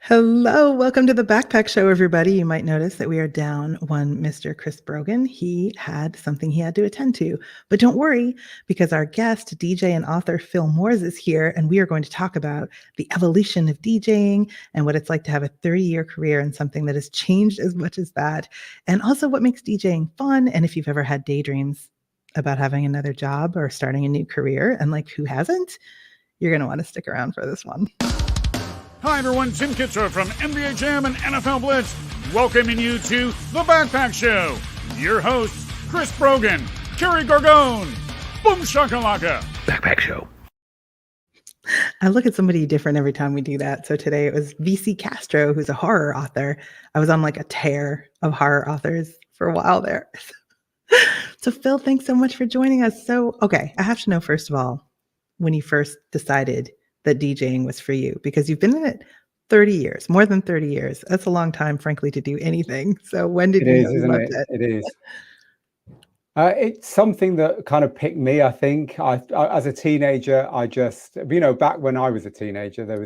Hello, welcome to the Backpack Show, everybody. You might notice that we are down one Mr. Chris Brogan. He had something he had to attend to, but don't worry because our guest, DJ and author Phil Morse, is here, and we are going to talk about the evolution of DJing and what it's like to have a 30-year career in something that has changed as much as that, and also what makes DJing fun, and if you've ever had daydreams about having another job or starting a new career, and like who hasn't, you're going to want to stick around for this one. Hi everyone, Tim Kitzer from NBA Jam and NFL Blitz, welcoming you to The Backpack Show. Your hosts, Chris Brogan, Kerry Gorgone, Boom Shakalaka. Backpack Show. I look at somebody different every time we do that. So today it was VC Castro, who's a horror author. I was on like a tear of horror authors for a while there. So Phil, thanks so much for joining us. So, okay, I have to know, first of all, when you first decided that DJing was for you, because you've been in it 30 years, more than 30 years. That's a long time, frankly, to do anything. So when did you know you loved it? It is. It's something that kind of picked me, I think. I as a teenager, I just, back when I was a teenager, there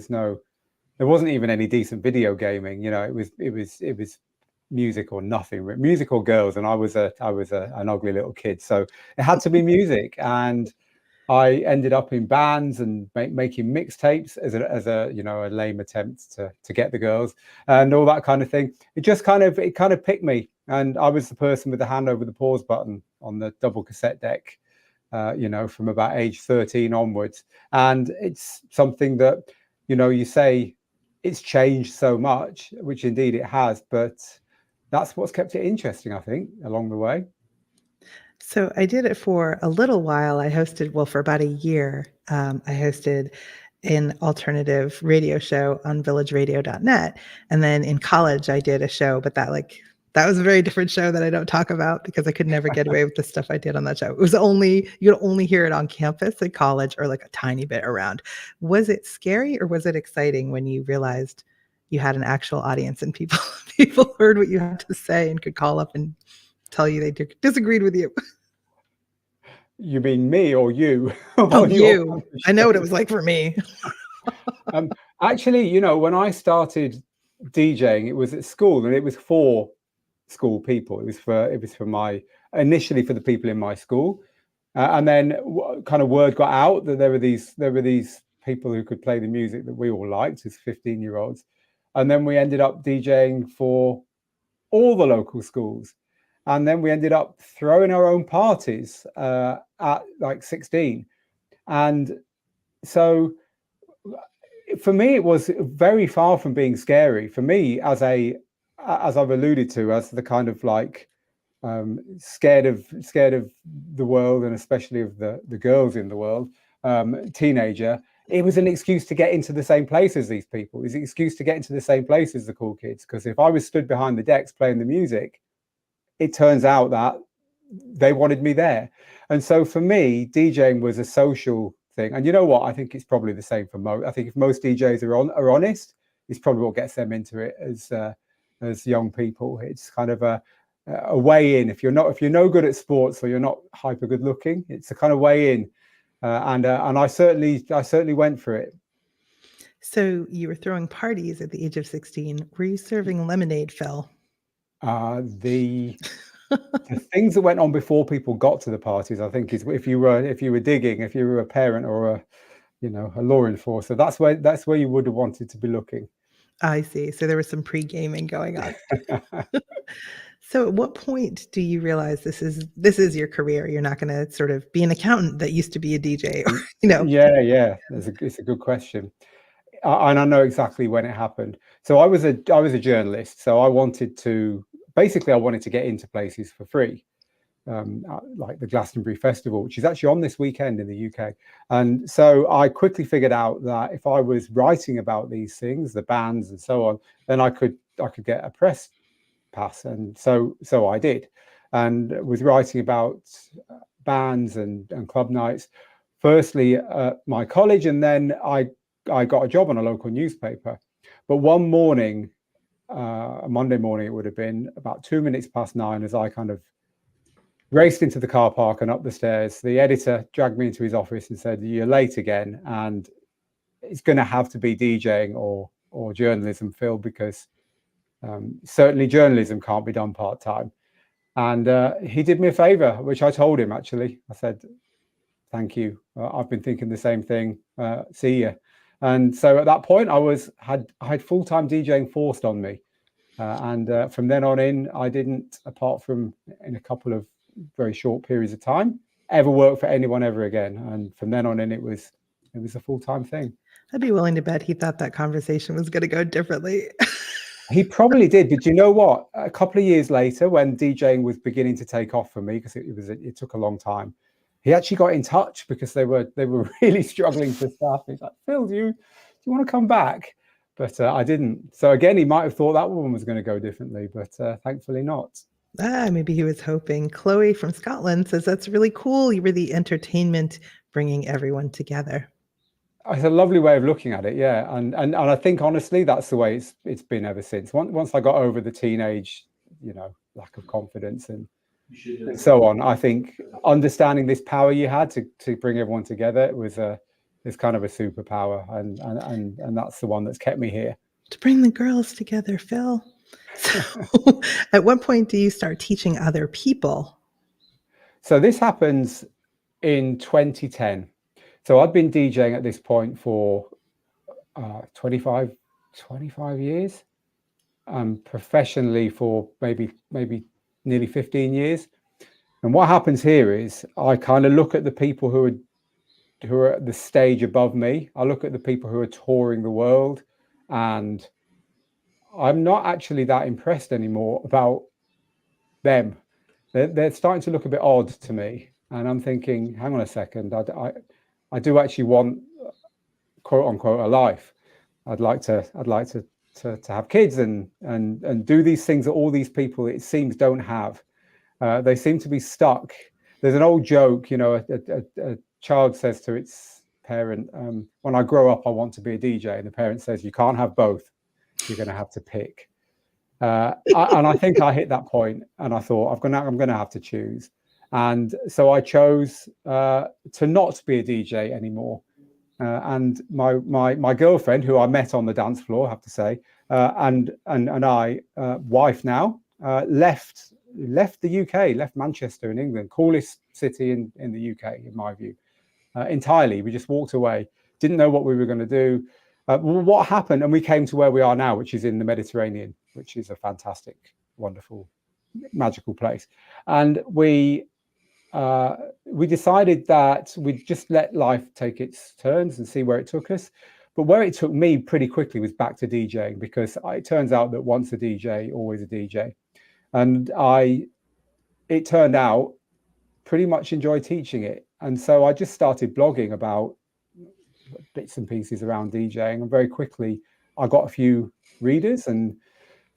wasn't even any decent video gaming. It was music or nothing, music or girls. And I was an ugly little kid. So it had to be music. And I ended up in bands and making mixtapes as a lame attempt to get the girls and all that kind of thing. It kind of picked me, and I was the person with the hand over the pause button on the double cassette deck, from about age 13 onwards. And it's something that, you say it's changed so much, which indeed it has, but that's what's kept it interesting, I think, along the way. So I did it for a little while. I hosted, for about a year, I hosted an alternative radio show on villageradio.net. And then in college, I did a show, but that was a very different show that I don't talk about because I could never get away with the stuff I did on that show. It was you'd only hear it on campus at college or like a tiny bit around. Was it scary or was it exciting when you realized you had an actual audience and people heard what you had to say and could call up and tell you they disagreed with you? You mean me or you? Oh, you. I know what it was like for me. Actually, when I started DJing, it was at school, and it was for school people. It was for initially for the people in my school, and then kind of word got out that there were these people who could play the music that we all liked as 15-year-olds, and then we ended up DJing for all the local schools. And then we ended up throwing our own parties at like 16. And so for me, it was very far from being scary. For me, as I've alluded to, as the kind of like scared of the world, and especially of the girls in the world, teenager, it was an excuse to get into the same place as these people. It was an excuse to get into the same place as the cool kids. Because if I was stood behind the decks playing the music, it turns out that they wanted me there. And so for me, DJing was a social thing. And you know what? I think it's probably the same for most. I think if most DJs are honest, it's probably what gets them into it as young people. It's kind of a way in. If you're no good at sports or you're not hyper good looking, it's a kind of way in. And I certainly went for it. So you were throwing parties at the age of 16. Were you serving lemonade, Phil? The things that went on before people got to the parties, I think, is if you were digging, if you were a parent or a law enforcer, that's where you would have wanted to be looking. I see. So there was some pre-gaming going on. So at what point do you realize this is your career? You're not going to sort of be an accountant that used to be a DJ, or, Yeah. It's a good question. And I know exactly when it happened. So I was a journalist. So I wanted to get into places for free, like the Glastonbury Festival, which is actually on this weekend in the UK. And so I quickly figured out that if I was writing about these things, the bands and so on, then I could get a press pass. And so I did, and was writing about bands and club nights, firstly at my college, and then I got a job on a local newspaper. But one morning, a Monday morning, it would have been about 2 minutes past 9, as I kind of raced into the car park and up the stairs. The editor dragged me into his office and said, "You're late again, and it's going to have to be DJing or or journalism, Phil, because certainly journalism can't be done part-time. And he did me a favor, which I told him, actually. I said, thank you. I've been thinking the same thing. See ya. And so at that point, I had full-time DJing forced on me. And from then on in, I didn't, apart from in a couple of very short periods of time, ever work for anyone ever again. And from then on in, it was a full-time thing. I'd be willing to bet he thought that conversation was going to go differently. He probably did. But you know what? A couple of years later, when DJing was beginning to take off for me, because it took a long time, he actually got in touch because they were really struggling for staff. He's like, Phil, do you want to come back? But I didn't. So again, he might have thought that one was going to go differently, but thankfully not. Maybe he was hoping. Chloe from Scotland says that's really cool. You were the entertainment bringing everyone together. It's a lovely way of looking at it, yeah. And I think honestly, that's the way it's been ever since. Once I got over the teenage, lack of confidence and so on, I think understanding this power you had to bring everyone together was kind of a superpower, and that's the one that's kept me here. To bring the girls together, Phil. So, at what point do you start teaching other people? So this happens in 2010. So I'd been DJing at this point for 25 years, professionally for maybe nearly 15 years. And what happens here is I kind of look at the people who are at the stage above me. I look at the people who are touring the world, and I'm not actually that impressed anymore about them. They're starting to look a bit odd to me, and I'm thinking, hang on a second, I do actually want, quote unquote, a life. I'd like to have kids and do these things that all these people, it seems, don't have. They seem to be stuck. There's an old joke, a child says to its parent, when I grow up, I want to be a DJ. And the parent says, you can't have both. You're going to have to pick. And I think I hit that point, and I thought, I'm going to have to choose. And so I chose to not be a DJ anymore. And my girlfriend, who I met on the dance floor, I have to say, and I, wife now, left the UK, left Manchester in England, coolest city in the UK, in my view, entirely. We just walked away, didn't know what we were going to do. What happened, and we came to where we are now, which is in the Mediterranean, which is a fantastic, wonderful, magical place. And we decided that we'd just let life take its turns and see where it took us. But where it took me pretty quickly was back to DJing, because it turns out that once a DJ, always a DJ. And it turned out, pretty much enjoy teaching it. And so I just started blogging about bits and pieces around DJing, and very quickly I got a few readers, and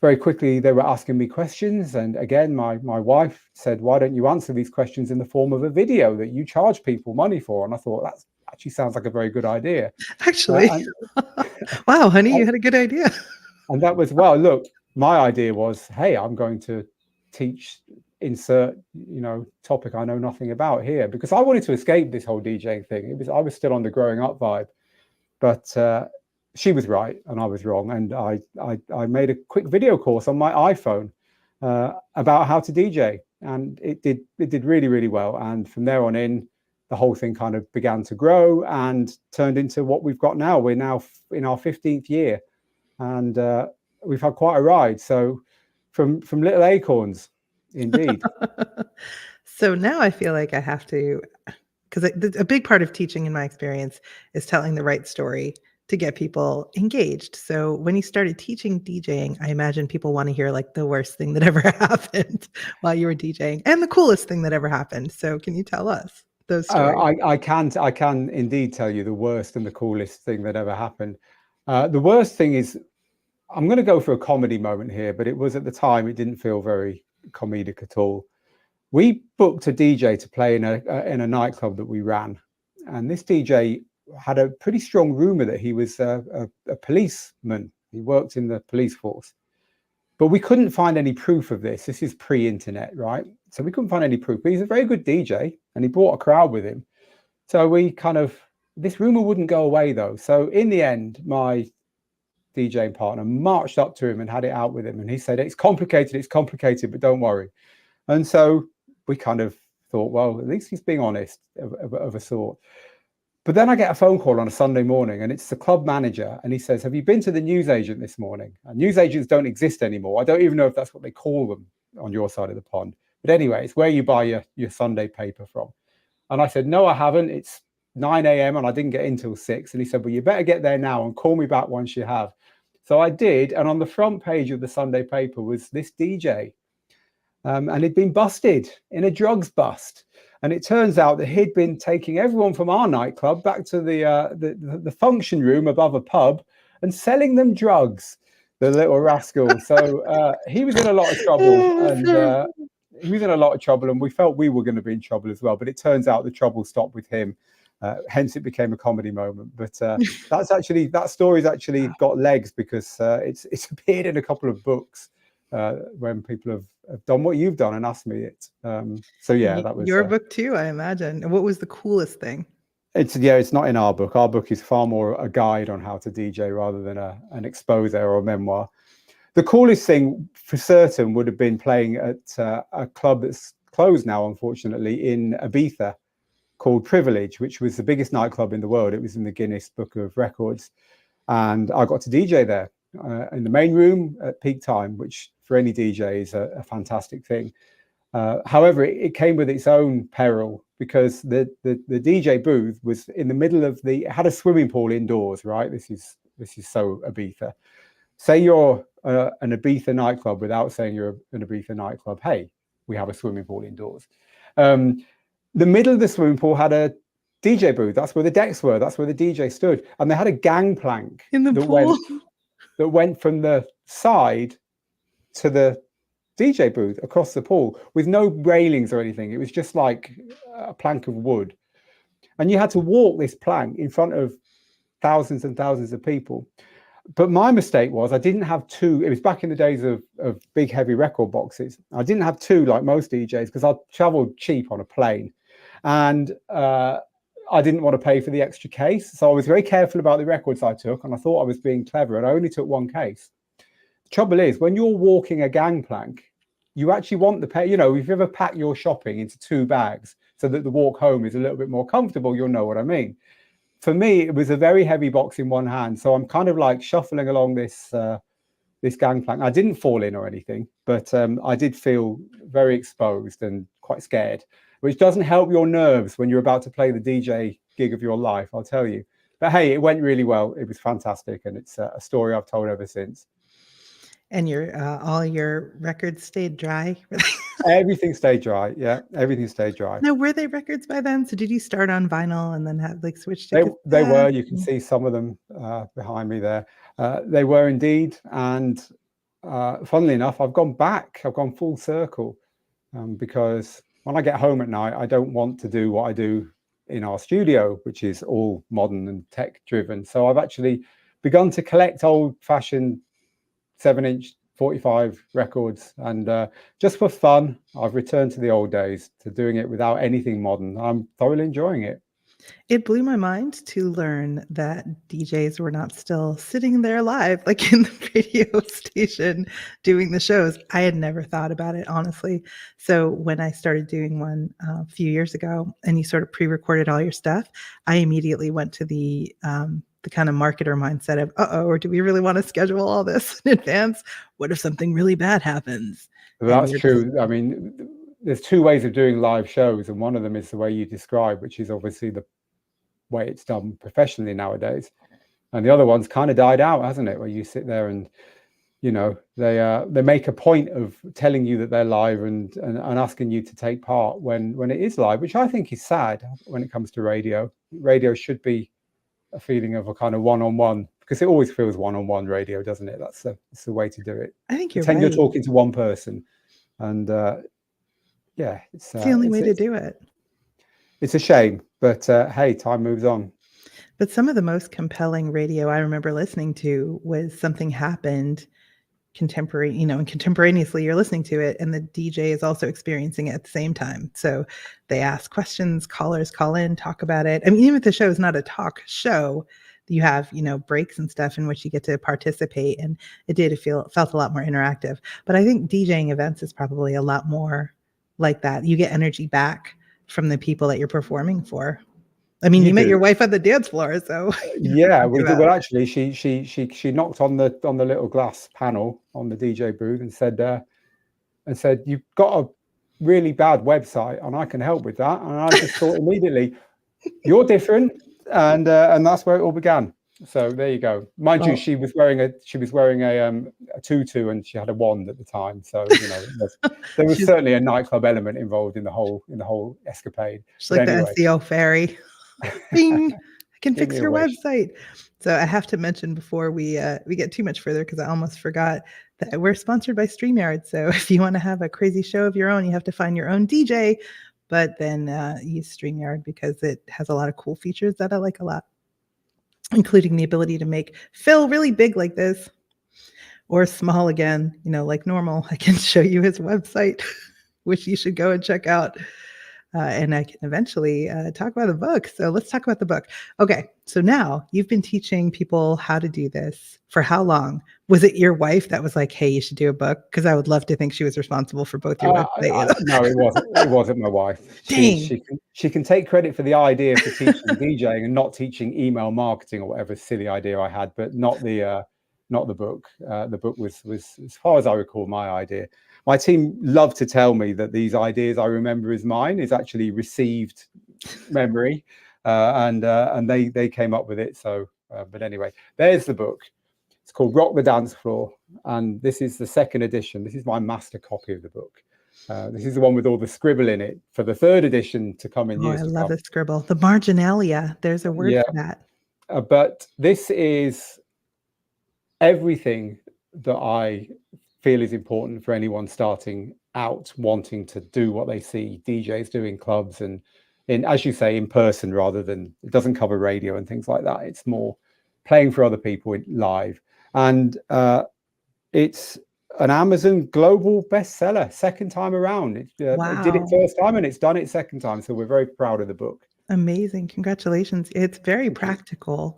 very quickly they were asking me questions. And again, my wife said, why don't you answer these questions in the form of a video that you charge people money for? And I thought, that actually sounds like a very good idea. Actually, wow, honey, you had a good idea. And that was, well, look, my idea was, hey, I'm going to teach, insert, topic I know nothing about here, because I wanted to escape this whole DJing thing. I was still on the growing up vibe, but she was right and I was wrong. And I made a quick video course on my iPhone about how to DJ, and it did really, really well. And from there on in, the whole thing kind of began to grow and turned into what we've got now. We're now in our 15th year, and we've had quite a ride. So from little acorns, indeed. So now I feel like I have to, because a big part of teaching in my experience is telling the right story to get people engaged. So when you started teaching DJing, I imagine people want to hear like the worst thing that ever happened while you were DJing, and the coolest thing that ever happened. So can you tell us those stories? I can indeed tell you the worst and the coolest thing that ever happened. The worst thing is, I'm going to go for a comedy moment here, but it was, at the time, it didn't feel very comedic at all. We booked a DJ to play in a nightclub that we ran, and this DJ had a pretty strong rumor that he was a policeman. He worked in the police force, but we couldn't find any proof of this. This is pre-internet, right? So we couldn't find any proof, but he's a very good DJ and he brought a crowd with him. So this rumor wouldn't go away though. So in the end, my DJing partner, marched up to him and had it out with him. And he said, it's complicated, but don't worry. And so we kind of thought, well, at least he's being honest of a sort. But then I get a phone call on a Sunday morning, and it's the club manager, and he says, have you been to the newsagent this morning? And newsagents don't exist anymore. I don't even know if that's what they call them on your side of the pond. But anyway, it's where you buy your Sunday paper from. And I said, no, I haven't. It's 9 a.m. and I didn't get in till 6. And he said, well, you better get there now and call me back once you have. So I did. And on the front page of the Sunday paper was this DJ. And he'd been busted in a drugs bust. And it turns out that he'd been taking everyone from our nightclub back to the function room above a pub and selling them drugs, the little rascal. So he was in a lot of trouble. And he was in a lot of trouble. And we felt we were going to be in trouble as well. But it turns out the trouble stopped with him. Hence, it became a comedy moment. But that story's actually got legs because it's appeared in a couple of books when people have done what you've done and asked me it. So yeah, that was your book too, I imagine. And what was the coolest thing? It's not in our book. Our book is far more a guide on how to DJ rather than an expose or a memoir. The coolest thing for certain would have been playing at a club that's closed now, unfortunately, in Ibiza called Privilege, which was the biggest nightclub in the world. It was in the Guinness Book of Records. And I got to DJ there in the main room at peak time, which for any DJ is a fantastic thing. However, it came with its own peril because the DJ booth was in the middle of it had a swimming pool indoors, right? This is so Ibiza. Say you're an Ibiza nightclub without saying you're an Ibiza nightclub. Hey, we have a swimming pool indoors. The middle of the swimming pool had a DJ booth. That's where the decks were. That's where the DJ stood. And they had a gangplank in the pool that went from the side to the DJ booth across the pool with no railings or anything. It was just like a plank of wood. And you had to walk this plank in front of thousands and thousands of people. But my mistake was I didn't have two. It was back in the days of big, heavy record boxes. I didn't have two like most DJs because I traveled cheap on a plane. And I didn't want to pay for the extra case. So I was very careful about the records I took. And I thought I was being clever. And I only took one case. The trouble is, when you're walking a gangplank, you actually want the pay. You know, if you ever pack your shopping into 2 bags so that the walk home is a little bit more comfortable, you'll know what I mean. For me, it was a very heavy box in one hand. So I'm kind of like shuffling along this gangplank. I didn't fall in or anything, but I did feel very exposed and quite scared, which doesn't help your nerves when you're about to play the DJ gig of your life, I'll tell you. But hey, it went really well. It was fantastic. And it's a story I've told ever since. And all your records stayed dry? Everything stayed dry. Yeah, everything stayed dry. No, were they records by then? So did you start on vinyl and then have switch to They were. You can see some of them behind me there. They were indeed. And funnily enough, I've gone back. I've gone full circle because when I get home at night, I don't want to do what I do in our studio, which is all modern and tech driven. So I've actually begun to collect old-fashioned 7-inch 45 records, and just for fun, I've returned to the old days, to doing it without anything modern. I'm thoroughly enjoying it. It blew my mind to learn that DJs were not still sitting there live, like in the radio station doing the shows. I had never thought about it, honestly. So when I started doing one a few years ago, and you sort of pre-recorded all your stuff, I immediately went to the kind of marketer mindset of, or do we really want to schedule all this in advance? What if something really bad happens? That's true. I mean, there's 2 ways of doing live shows, and one of them is the way you describe, which is obviously the way it's done professionally nowadays. And the other one's kind of died out, hasn't it? Where you sit there and, you know, they make a point of telling you that they're live and asking you to take part when it is live, which I think is sad when it comes to radio. Radio should be a feeling of a kind of one-on-one, because it always feels one-on-one radio, doesn't it? That's the way to do it. I think you're Pretend right. you're talking to one person, and yeah, it's the only way to do it. It's a shame, but hey, time moves on. But some of the most compelling radio I remember listening to was something happened and contemporaneously you're listening to it, and the DJ is also experiencing it at the same time. So they ask questions, callers call in, talk about it. I mean, even if the show is not a talk show, you have, breaks and stuff in which you get to participate. And it felt a lot more interactive. But I think DJing events is probably a lot more like that. You get energy back from the people that you're performing for. I mean, you met your wife on the dance floor, so yeah, we did. Well, actually, she knocked on the little glass panel on the DJ booth and said, "You've got a really bad website, and I can help with that." And I just thought immediately, "You're different," and that's where it all began. So there you go. Mind you, she was wearing a tutu, and she had a wand at the time. So there was certainly a nightclub element involved in the whole escapade. She's like anyway. The SEO fairy. Bing! I can fix your website. So I have to mention before we get too much further, because I almost forgot that we're sponsored by StreamYard. So if you want to have a crazy show of your own, you have to find your own DJ, but then use StreamYard because it has a lot of cool features that I like a lot, including the ability to make Phil really big like this or small again, like normal. I can show you his website, which you should go and check out. And I can eventually talk about the book. So let's talk about the book. Okay. So now you've been teaching people how to do this for how long? Was it your wife that was like, "Hey, you should do a book"? Because I would love to think she was responsible for both your website. No, it wasn't. It wasn't my wife. She can take credit for the idea for teaching DJing and not teaching email marketing or whatever silly idea I had, but not the book. The book was, as far as I recall, my idea. My team love to tell me that these ideas I remember as mine is actually received memory, and they came up with it. So, but anyway, there's the book. It's called Rock the Dance Floor, and this is the second edition. This is my master copy of the book. This is the one with all the scribble in it for the third edition to come in years to come. I love the scribble. The marginalia. There's a word for that. But this is everything that I feel is important for anyone starting out wanting to do what they see DJs do in clubs and as you say, in person, rather than, it doesn't cover radio and things like that. It's more playing for other people live. And it's an Amazon global bestseller, second time around. It did it first time and it's done it second time. So we're very proud of the book. Amazing. Congratulations. It's very practical.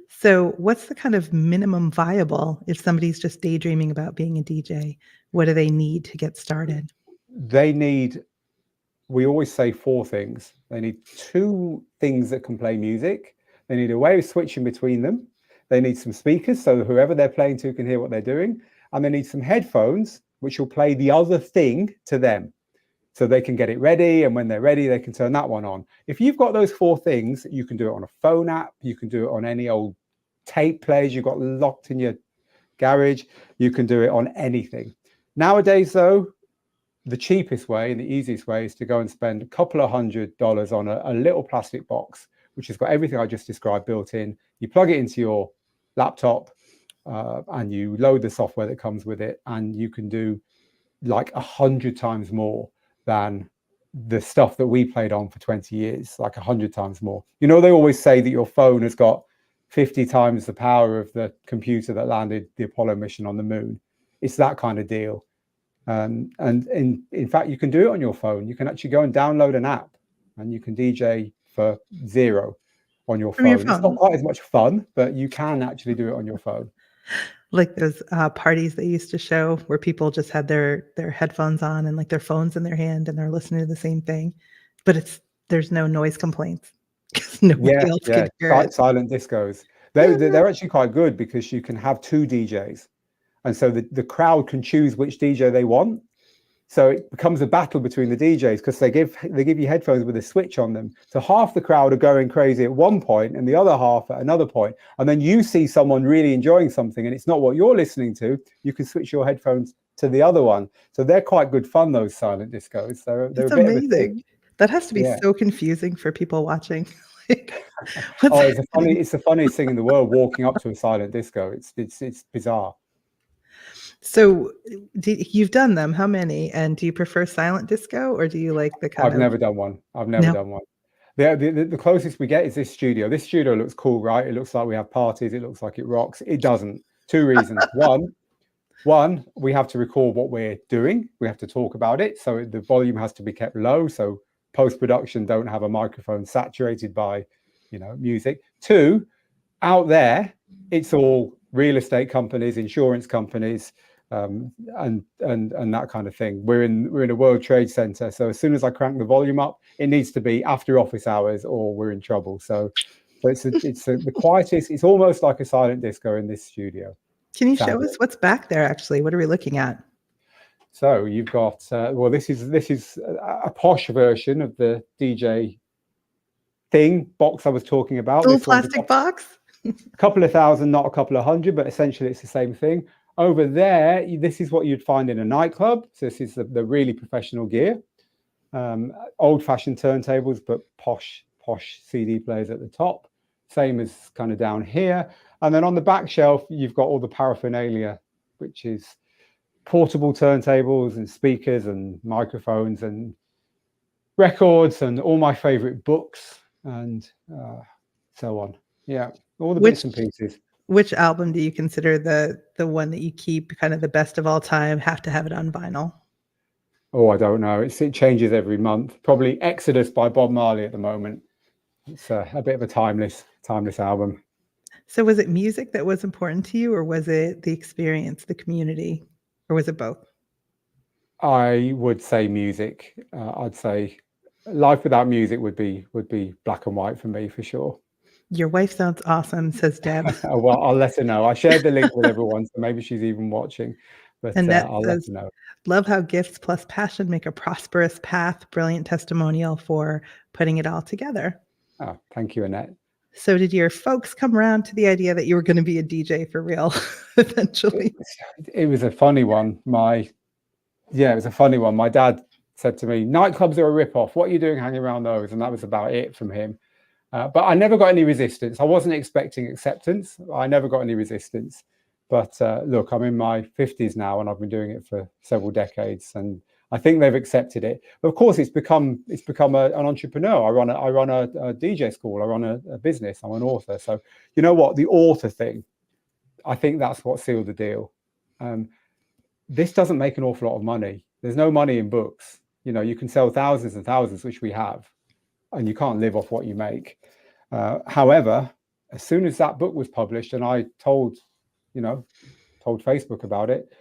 So what's the kind of minimum viable if somebody's just daydreaming about being a DJ? What do they need to get started? We always say 4 things. They need 2 things that can play music. They need a way of switching between them. They need some speakers so whoever they're playing to can hear what they're doing. And they need some headphones, which will play the other thing to them. So they can get it ready. And when they're ready, they can turn that one on. If you've got those 4 things, you can do it on a phone app. You can do it on any old tape players you've got locked in your garage. You can do it on anything. Nowadays, though, the cheapest way and the easiest way is to go and spend a couple of $100 on a little plastic box, which has got everything I just described built in. You plug it into your laptop and you load the software that comes with it. And you can do like 100 times more than the stuff that we played on for 20 years, like 100 times more. They always say that your phone has got 50 times the power of the computer that landed the Apollo mission on the moon. It's that kind of deal. And in fact, you can do it on your phone. You can actually go and download an app and you can DJ for $0 on your phone. It's not quite as much fun, but you can actually do it on your phone. Like those parties they used to show where people just had their headphones on and like their phones in their hand and they're listening to the same thing, but there's no noise complaints. Nobody else can hear it. Silent discos. They're actually quite good because you can have 2 DJs. And so the crowd can choose which DJ they want. So it becomes a battle between the DJs because they give you headphones with a switch on them. So half the crowd are going crazy at one point and the other half at another point. And then you see someone really enjoying something and it's not what you're listening to. You can switch your headphones to the other one. So they're quite good fun, those silent discos. They're a bit amazing. Of a thing. That has to be so confusing for people watching. It's the funniest thing in the world, walking up to a silent disco. It's bizarre. So you've done them. How many? And do you prefer silent disco or do you like the kind I've never done one. Done one. The closest we get is this studio. This studio looks cool, right? It looks like we have parties. It looks like it rocks. It doesn't. 2 reasons. One, we have to record what we're doing. We have to talk about it. So the volume has to be kept low. So post-production don't have a microphone saturated by, music. 2, Out there, it's all real estate companies, insurance companies, and that kind of thing. We're in a World Trade Center, so as soon as I crank the volume up, it needs to be after office hours, or we're in trouble. So it's the quietest. It's almost like a silent disco in this studio. Can you show us what's back there? Actually, what are we looking at? So you've got well, this is a posh version of the DJ thing box I was talking about. Little plastic box. A couple of thousand, not a couple of hundred, but essentially it's the same thing. Over there, this is what you'd find in a nightclub. So this is the really professional gear. Old-fashioned turntables, but posh CD players at the top. Same as kind of down here. And then on the back shelf, you've got all the paraphernalia, which is portable turntables and speakers and microphones and records and all my favorite books and so on. Yeah, all the bits and pieces. Which album do you consider the one that you keep kind of the best of all time, have to have it on vinyl? Oh, I don't know. It changes every month. Probably Exodus by Bob Marley at the moment. It's a bit of a timeless album. So was it music that was important to you, or was it the experience, the community, or was it both? I would say music. I'd say life without music would be black and white for me, for sure. Your wife sounds awesome, says Deb. Well, I'll let her know. I shared the link with everyone, so maybe she's even watching. But I'll let her know. Love how gifts plus passion make a prosperous path. Brilliant testimonial for putting it all together. Oh, thank you, Annette. So did your folks come around to the idea that you were going to be a DJ for real eventually? It was a funny one. It was a funny one. My dad said to me, nightclubs are a rip-off. What are you doing hanging around those? And that was about it from him. But I never got any resistance. I wasn't expecting acceptance. I never got any resistance. But look, I'm in my 50s now, and I've been doing it for several decades, and I think they've accepted it. But of course, it's become an entrepreneur. I run a DJ school. I run a business. I'm an author. So you know what? The author thing, I think that's what sealed the deal. This doesn't make an awful lot of money. There's no money in books. You know, you can sell thousands and thousands, which we have, and you can't live off what you make. However, as soon as that book was published and I told Facebook about it,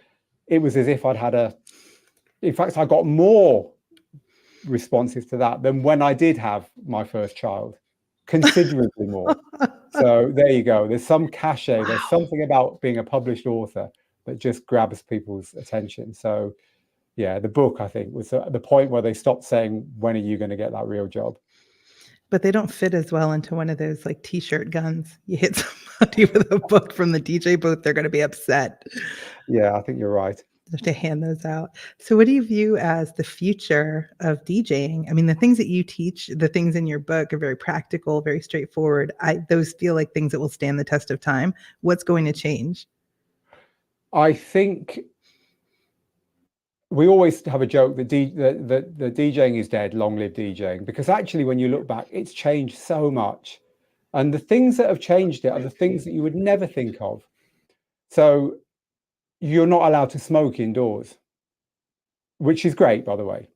it was as if in fact, I got more responses to that than when I did have my first child, considerably more. So there you go. There's some cachet. There's something about being a published author that just grabs people's attention. So yeah, the book, I think, was at the point where they stopped saying, when are you going to get that real job? But they don't fit as well into one of those like t-shirt guns. You hit somebody with a book from the DJ booth, they're going to be upset. Yeah, I think you're right. To hand those out. So what do you view as the future of DJing? I mean, the things that you teach, the things in your book are very practical, very straightforward. Those feel like things that will stand the test of time. What's going to change? I think we always have a joke that the DJing is dead, long live DJing, because actually when you look back, it's changed so much. And the things that have changed it are the things that you would never think of. So you're not allowed to smoke indoors, which is great, by the way.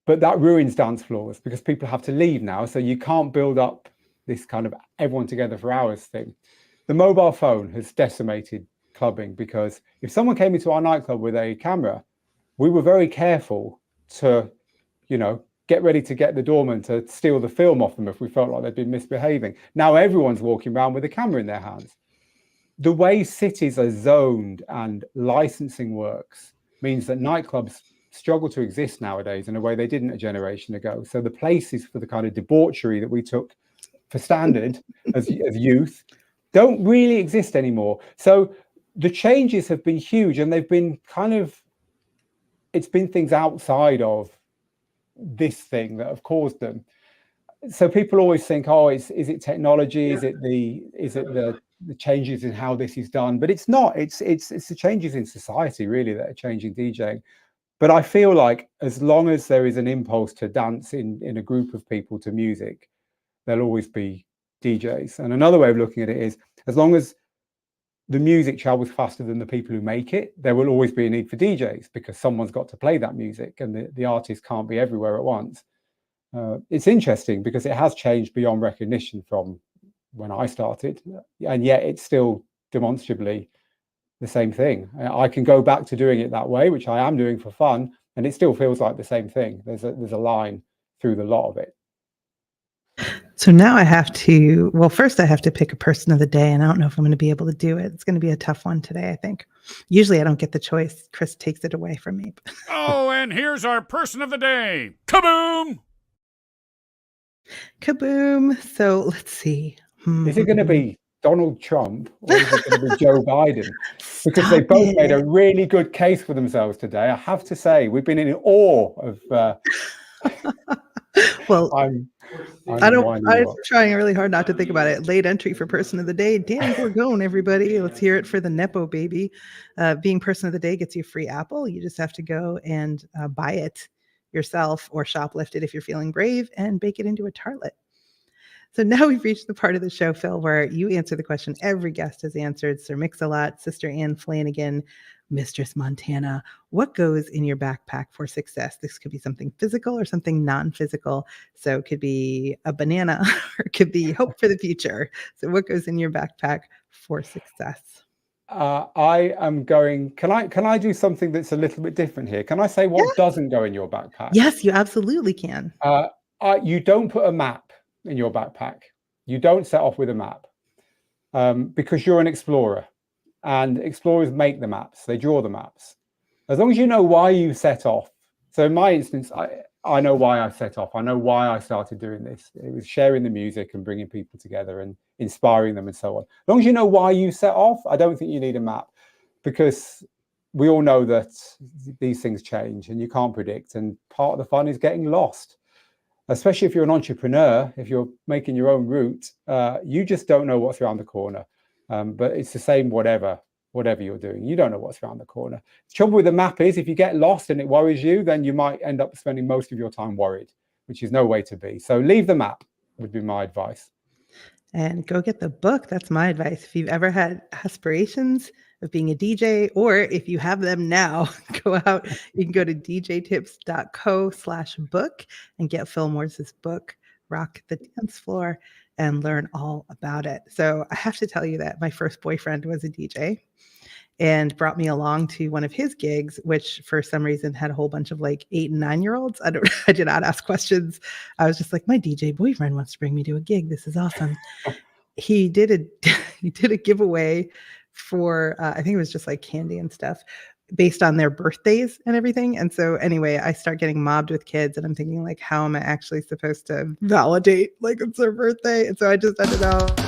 But that ruins dance floors because people have to leave now. So you can't build up this kind of everyone together for hours thing. The mobile phone has decimated clubbing because if someone came into our nightclub with a camera, we were very careful to, get ready to get the doorman to steal the film off them if we felt like they'd been misbehaving. Now everyone's walking around with a camera in their hands. The way cities are zoned and licensing works means that nightclubs struggle to exist nowadays in a way they didn't a generation ago. So the places for the kind of debauchery that we took for standard as youth don't really exist anymore. So the changes have been huge, and they've been it's been things outside of this thing that have caused them. So people always think, oh, is it technology? Is it the changes in how this is done? But it's not. It's the changes in society really that are changing DJing. But I feel like as long as there is an impulse to dance in a group of people to music, there'll always be DJs. And another way of looking at it is, as long as the music travels faster than the people who make it, there will always be a need for DJs because someone's got to play that music, and the artist can't be everywhere at once. It's interesting because it has changed beyond recognition from when I started, and yet it's still demonstrably the same thing. I can go back to doing it that way, which I am doing for fun, and it still feels like the same thing. There's a line through the lot of it. So now I have to, well, first I have to pick a person of the day, and I don't know if I'm going to be able to do it. It's going to be a tough one today, I think. Usually I don't get the choice. Chris takes it away from me. Oh, and here's our person of the day. Kaboom! Kaboom. So let's see. Is it going to be Donald Trump or is it going to be Joe Biden? Because they both made a really good case for themselves today. I have to say, we've been in awe of. Well, I'm trying really hard not to think about it. Late entry for person of the day, Dan Gorgone, everybody. Let's hear it for the Nepo baby. Being person of the day gets you a free apple. You just have to go and buy it yourself or shoplift it if you're feeling brave and bake it into a tartlet. So now we've reached the part of the show, Phil, where you answer the question every guest has answered. Sir Mix-a-Lot, Sister Ann Flanagan, Mistress Montana. What goes in your backpack for success? This could be something physical or something non-physical. So it could be a banana or it could be hope for the future. So what goes in your backpack for success? I am going. Can I do something that's a little bit different here? Can I say what doesn't go in your backpack? Yes, you absolutely can. You don't put a map in your backpack. You don't set off with a map because you're an explorer, and explorers make the maps. They draw the maps. As long as you know why you set off. So in my instance, I know why I set off. I know why I started doing this. It was sharing the music and bringing people together and inspiring them and so on. As long as you know why you set off, I don't think you need a map, because we all know that these things change and you can't predict. And part of the fun is getting lost, especially if you're an entrepreneur. If you're making your own route, you just don't know what's around the corner. But it's the same whatever you're doing. You don't know what's around the corner. The trouble with the map is if you get lost and it worries you, then you might end up spending most of your time worried, which is no way to be. So leave the map would be my advice. And go get the book. That's my advice. If you've ever had aspirations of being a DJ, or if you have them now, go out. You can go to djtips.co/book and get Phil Morse's book, Rock the Dance Floor, and learn all about it. So I have to tell you that my first boyfriend was a DJ and brought me along to one of his gigs, which for some reason had a whole bunch of like 8 and 9-year-olds. I did not ask questions. I was just like, my DJ boyfriend wants to bring me to a gig. This is awesome. He did a giveaway for, I think it was just like candy and stuff based on their birthdays and everything. And so anyway, I start getting mobbed with kids and I'm thinking like, how am I actually supposed to validate like it's their birthday? And so I just ended up.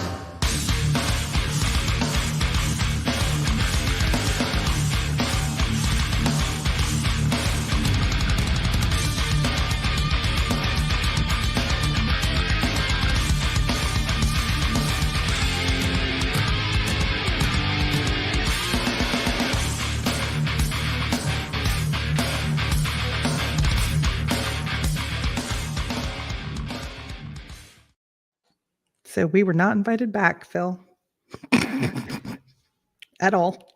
So we were not invited back, Phil, at all.